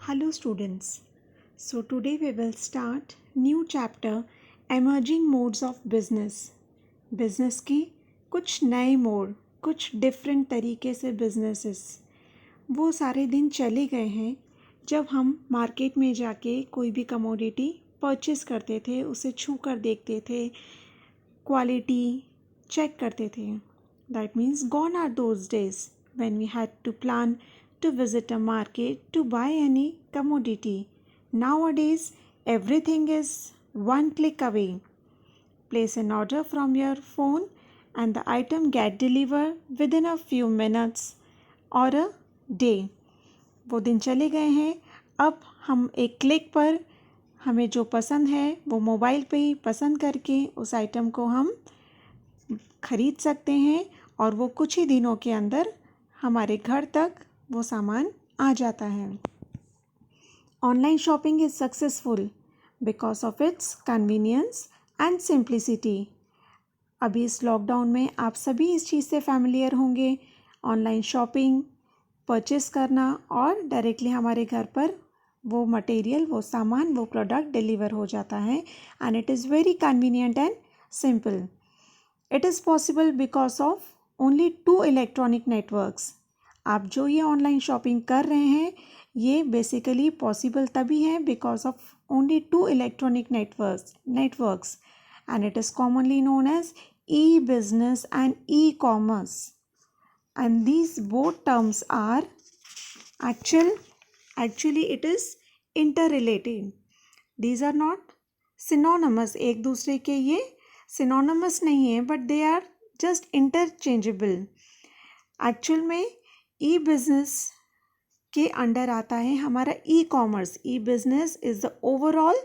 Hello students. So today we will start new chapter Emerging Modes of Business. Business की कुछ नए mode, कुछ different तरीके से बिजनेसेस, वो सारे दिन चले गए हैं जब हम मार्केट में जाके कोई भी कमोडिटी परचेस करते थे, उसे छू कर देखते थे, क्वालिटी चेक करते थे. That means gone are those days when we had to plan to visit a market to buy any commodity. Nowadays, everything is one click away. Place an order from your phone and the item get delivered within a few minutes or a day. वो दिन चले गए हैं. अब हम एक click पर हमें जो पसंद है वो मोबाइल पे ही पसंद करके उस आइटम को हम खरीद सकते हैं और वो कुछ ही दिनों के अंदर हमारे घर तक वो सामान आ जाता है. Online shopping is successful because of its convenience and simplicity. अभी इस लॉकडाउन में आप सभी इस चीज़ से फैमिलियर होंगे. ऑनलाइन शॉपिंग, परचेस करना और डायरेक्टली हमारे घर पर वो मटेरियल, वो सामान, वो प्रोडक्ट डिलीवर हो जाता है and it is very convenient and simple. It is possible because of only 2 electronic networks. आप जो ये ऑनलाइन शॉपिंग कर रहे हैं ये बेसिकली पॉसिबल तभी है because of only 2 electronic networks and it is commonly known as e business and e commerce. And these both terms are actually it is interrelated. These are not synonymous. एक दूसरे के ये synonymous नहीं है but they are just interchangeable. Actual में e business के under आता है हमारा e commerce. E business is the overall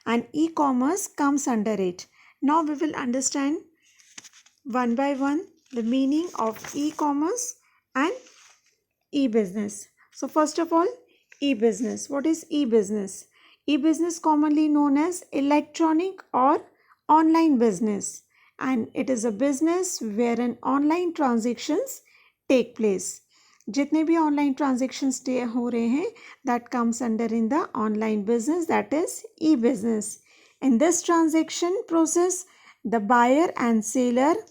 and e commerce comes under it. Now we will understand one by one the meaning of e commerce and e business. So first of all, e business. What is e business? E business commonly known as electronic or online business and it is a business wherein online transactions take place. जितने भी online transactions हो रहे हैं that comes under in the online business, that is e business. In this transaction process the buyer and seller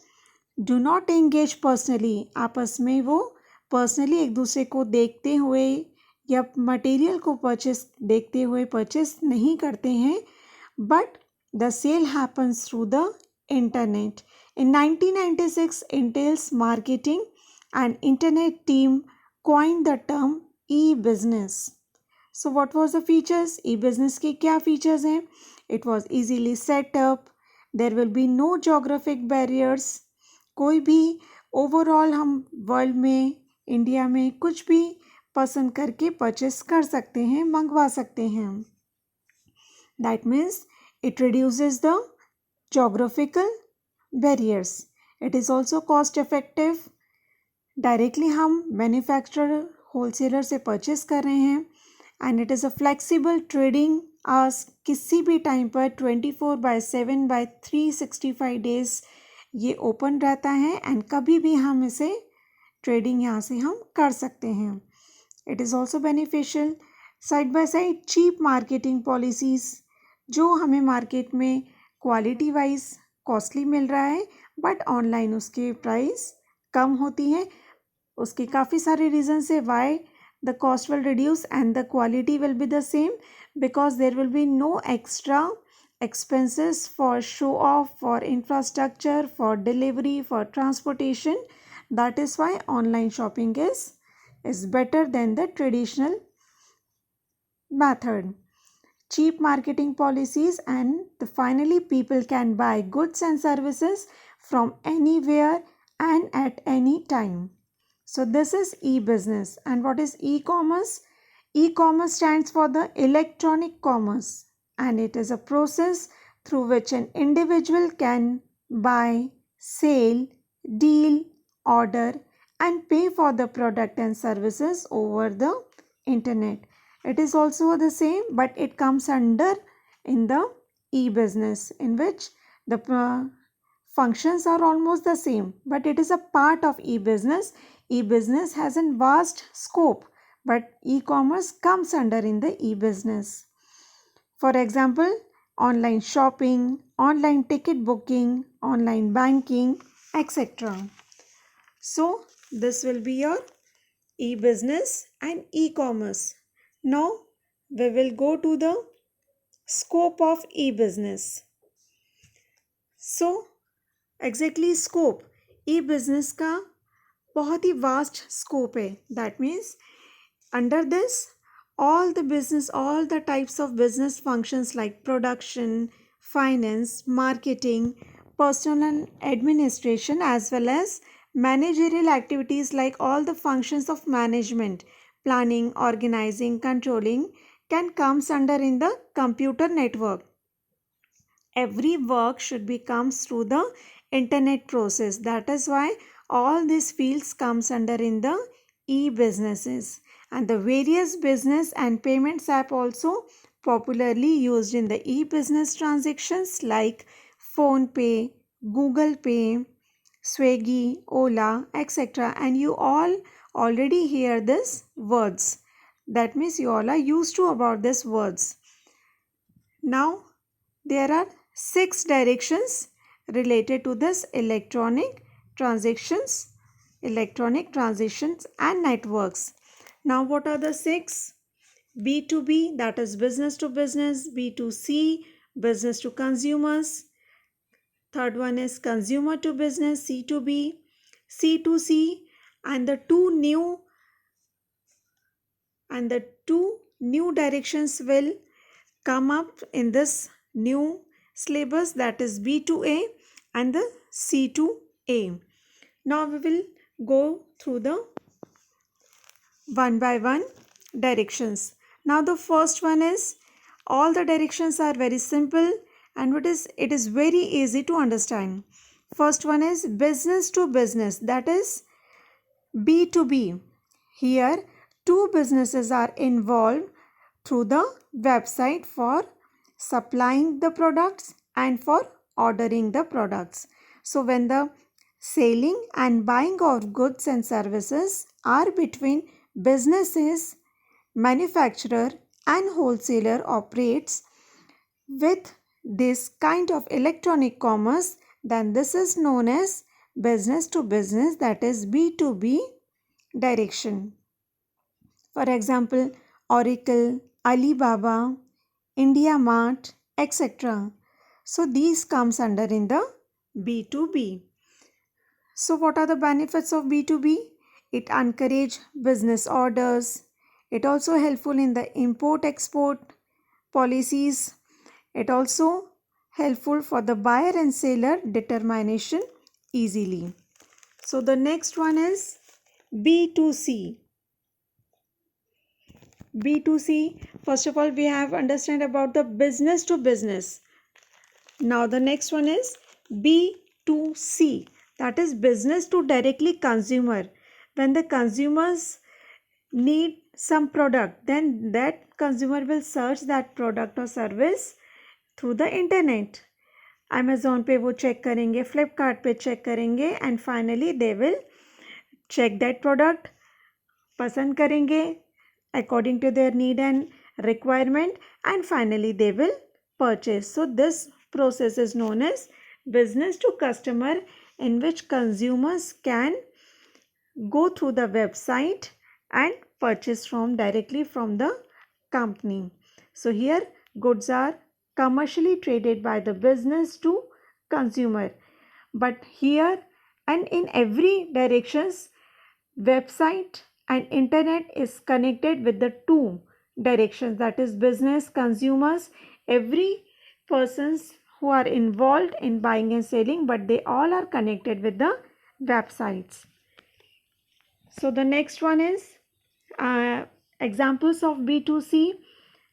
do not engage personally. आपस में वो personally एक दूसरे को देखते हुए या मटेरियल को देखते हुए परचेस नहीं करते हैं, but the sale happens through the internet. In 1996, Intel's marketing and internet team coined the term e-business. So what was the features? E-business के क्या features हैं? It was easily set up. There will be no geographic barriers. कोई भी overall हम world में, India में कुछ भी पसंद करके परचेस कर सकते हैं, मंगवा सकते हैं. That means it reduces the geographical barriers. It is also cost effective. Directly हम मैन्युफैक्चरर होलसेलर से परचेस कर रहे हैं and it is a flexible trading hours. किसी भी टाइम पर 24/7/365 डेज ये ओपन रहता है एंड कभी भी हम इसे ट्रेडिंग यहाँ से हम कर सकते हैं. It is also beneficial. Side by side cheap marketing policies, जो हमें मार्केट में क्वालिटी वाइज कॉस्टली मिल रहा है बट ऑनलाइन उसके प्राइस कम होती हैं. उसके काफ़ी सारे रीजंस है why the cost will reduce and the quality will be the same, because there will be no extra expenses for show off, for infrastructure, for delivery, for transportation. That is why online shopping is better than the traditional method. Cheap marketing policies, and finally people can buy goods and services from anywhere and at any time. So this is e-business. And what is e-commerce? E-commerce stands for the electronic commerce, and it is a process through which an individual can buy, sell, deal, order and pay for the product and services over the internet. It is also the same, but it comes under in the e-business, in which the functions are almost the same, but it is a part of e-business. E-business has a vast scope, but e-commerce comes under in the e-business. For example, online shopping, online ticket booking, online banking, etc. So this will be your e-business and e-commerce. Now we will go to the scope of e-business. So exactly scope, e-business का बहुत ही vast scope है. That means under this all the types of business functions like production, finance, marketing, personal and administration, as well as managerial activities like all the functions of management, planning, organizing, controlling can comes under in the computer network. Every work should be comes through the internet process. That is why all these fields comes under in the e-businesses, and the various business and payments app also popularly used in the e-business transactions like phone pay, google pay, swiggy, ola, etc. And you all already hear this words. That means you all are used to about these words. Now there are 6 directions related to this electronic transactions and networks. Now what are the 6? B2B, that is business to business. B2C, business to consumers. Third one is consumer to business, C2B. C2C, and the two new directions will come up in this new syllabus, that is B2A and the C2A. Now we will go through the one by one directions. Now the first one is, all the directions are very simple and it is very easy to understand. First one is business to business, that is B2B. Here two businesses are involved through the website for supplying the products and for ordering the products. So when the selling and buying of goods and services are between businesses, manufacturer and wholesaler operates with this kind of electronic commerce, then this is known as business to business, that is B2B direction. For example, Oracle, Alibaba, India Mart, etc. So these comes under in the B2B. So what are the benefits of B2B? It encourage business orders. It also helpful in the import-export policies. It also helpful for the buyer and seller determination easily. So the next one is B2C. B2C, first of all we have understand about the business to business. Now the next one is B2C, that is business to directly consumer. When the consumers need some product, then that consumer will search that product or service through the internet. Amazon पे वो check करेंगे, Flipkart पे check करेंगे, and finally they will check that product, पसंद करेंगे according to their need and requirement, and finally they will purchase. So this process is known as business to customer, in which consumers can go through the website and purchase directly from the company. So here goods are commercially traded by the business to consumer. But here and in every directions, website and internet is connected with the two directions, that is business, consumers, every persons who are involved in buying and selling, but they all are connected with the websites. So the next one is examples of B2C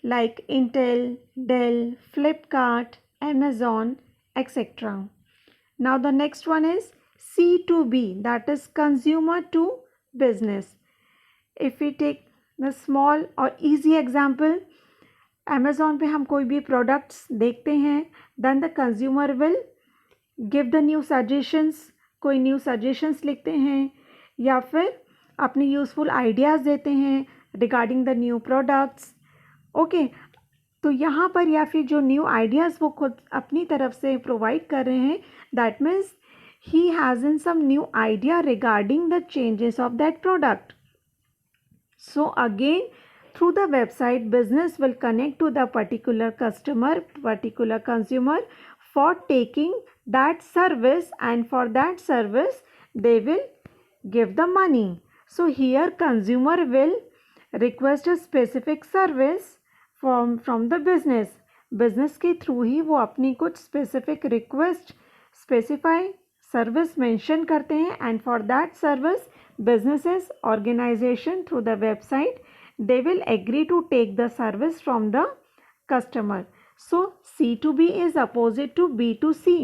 like Intel, Dell, Flipkart, Amazon, etc. Now the next one is C2B, that is consumer to business. If we take the small or easy example, Amazon पे हम कोई भी products देखते हैं, then the consumer will give the new suggestions, कोई new suggestions लिखते हैं या फिर अपने यूज़फुल आइडियाज़ देते हैं, regarding the new products. Okay, तो यहाँ पर या फिर जो न्यू आइडियाज़ वो खुद अपनी तरफ से प्रोवाइड कर रहे हैं, that means he has in some new idea regarding the changes of that product. So again, through the website, business will connect to the particular customer, particular consumer for taking that service, and for that service they will give the money. So here consumer will request a specific service from the business. Business के through ही वो अपनी कुछ specific request specify service mention करते हैं, and for that service businesses organization through the website they will agree to take the service from the customer. So C2B is opposite to B2C,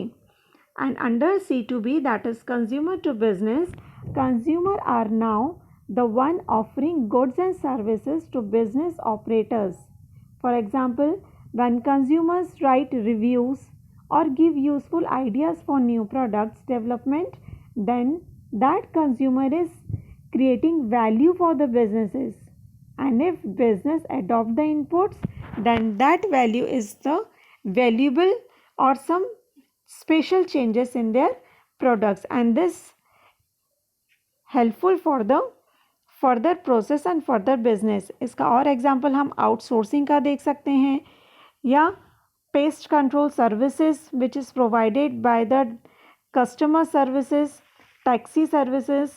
and under C2B, that is consumer to business, consumer are now the one offering goods and services to business operators. For example, when consumers write reviews or give useful ideas for new products development, then that consumer is creating value for the businesses, and if business adopt the inputs, then that value is the valuable or some special changes in their products, and this helpful for the further process and further business. इसका और example हम outsourcing का देख सकते हैं, या pest control services which is provided by the customer services, taxi services,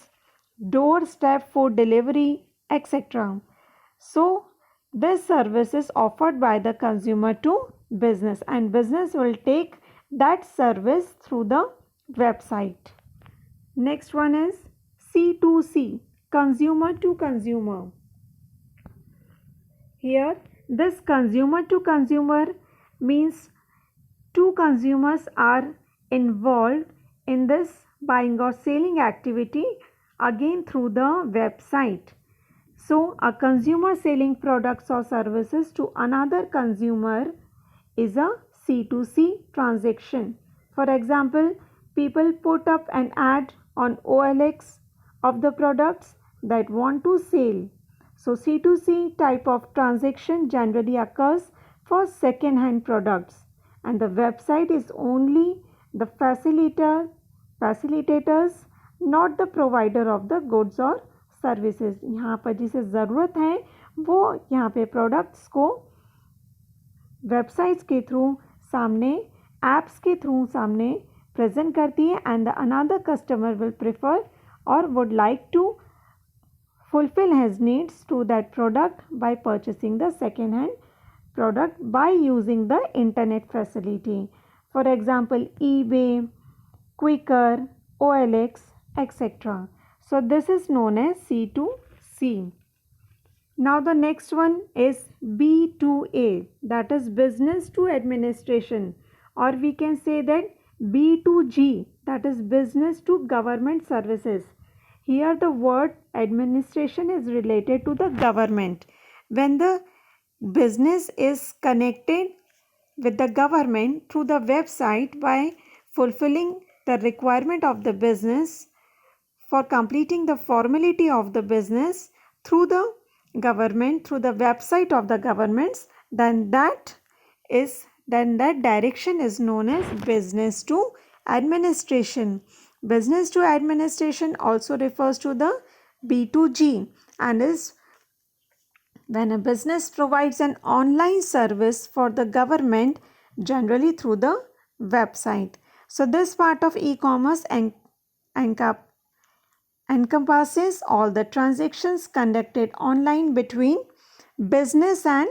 door step food delivery, etc. So this service is offered by the consumer to business, and business will take that service through the website. Next one is C2C, consumer to consumer. Here this consumer to consumer means two consumers are involved in this buying or selling activity, again through the website. So a consumer selling products or services to another consumer is a C2C transaction. For example, people put up an ad on OLX of the products that want to sell. So C2C type of transaction generally occurs for second hand products, and the website is only the facilitators, not the provider of the goods और services. यहाँ पर जिसे ज़रूरत है वो यहाँ पे products को वेबसाइट्स के थ्रू सामने, एप्स के थ्रू सामने प्रेजेंट करती है, and the another customer will prefer or would like to fulfill his needs to that product by purchasing the second hand product by using the internet facility. For example, eBay, Quikr, OLX, etc. So this is known as C2C. Now the next one is B2A, that is business to administration, or we can say that B2G, that is business to government services. Here the word administration is related to the government. When the business is connected with the government through the website by fulfilling the requirement of the business for completing the formality of the business through the government, through the website of the governments, then that direction is known as business to administration. Business to administration also refers to the B2G, and is when a business provides an online service for the government, generally through the website. So this part of e-commerce encompasses all the transactions conducted online between business and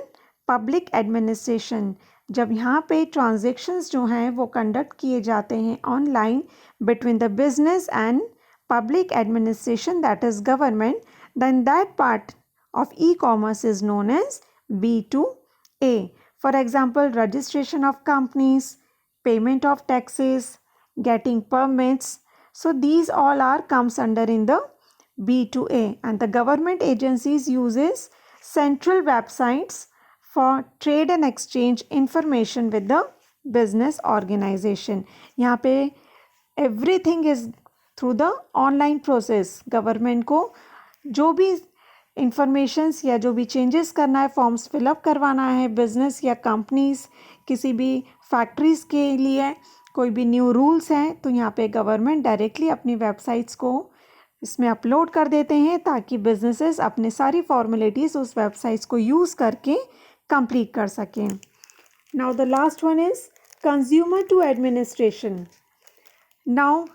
public administration. जब यहाँ पे transactions जो हैं वो conduct किए जाते हैं online between the business and public administration, that is government, then that part of e-commerce is known as B2A. For example, registration of companies, payment of taxes, getting permits. So these all are comes under in the B2A, and the government agencies uses central websites for trade and exchange information with the business organization. यहाँ पे everything is through the online process. Government को जो भी informations या जो भी changes करना है, फॉर्म्स फिलअप करवाना है, बिजनेस या कंपनीज, किसी भी फैक्ट्रीज़ के लिए कोई भी न्यू रूल्स हैं, तो यहाँ पे गवर्नमेंट डायरेक्टली अपनी वेबसाइट्स को इसमें अपलोड कर देते हैं ताकि बिजनेसेस अपने सारी फॉर्मेलिटीज़ उस वेबसाइट्स को यूज़ करके कंप्लीट कर सकें. Now the last one is consumer to administration. Now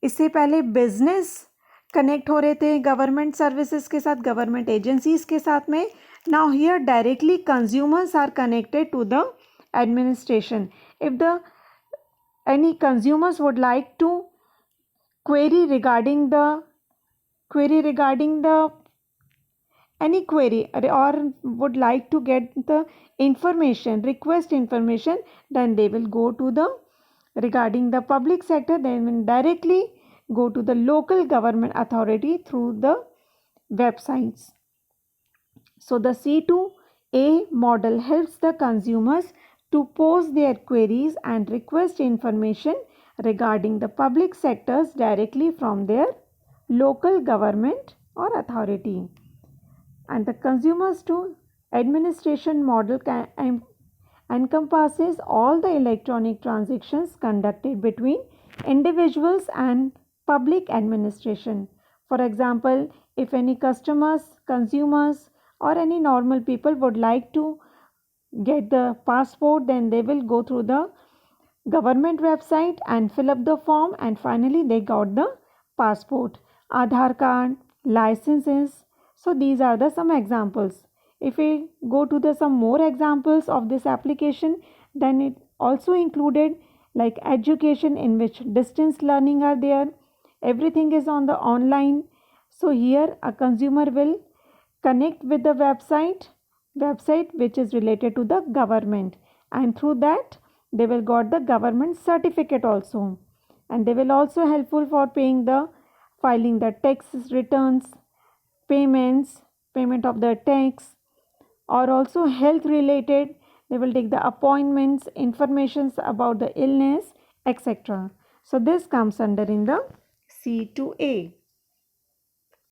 इससे पहले बिजनेस कनेक्ट हो रहे थे गवर्नमेंट सर्विसेज के साथ, गवर्नमेंट एजेंसीज के साथ में. Now here directly consumers are connected to the administration. If the any consumers would like to query regarding the any query or would like to get the information, request information, then they will go to the regarding the public sector, they will directly go to the local government authority through the websites. So the C2A model helps the consumers to pose their queries and request information regarding the public sectors directly from their local government or authority. And the consumers to administration model encompasses all the electronic transactions conducted between individuals and public administration. For example, if any customers, consumers or any normal people would like to get the passport, then they will go through the government website and fill up the form, and finally they got the passport, Aadhaar card, licenses. So these are the some examples. If we go to the some more examples of this application, then it also included like education, in which distance learning are there, everything is on the online. So here a consumer will connect with the website which is related to the government, and through that they will got the government certificate also, and they will also helpful for paying the filing the tax returns, payment of the tax, or also health related, they will take the appointments, informations about the illness, etc. So this comes under in the C2A.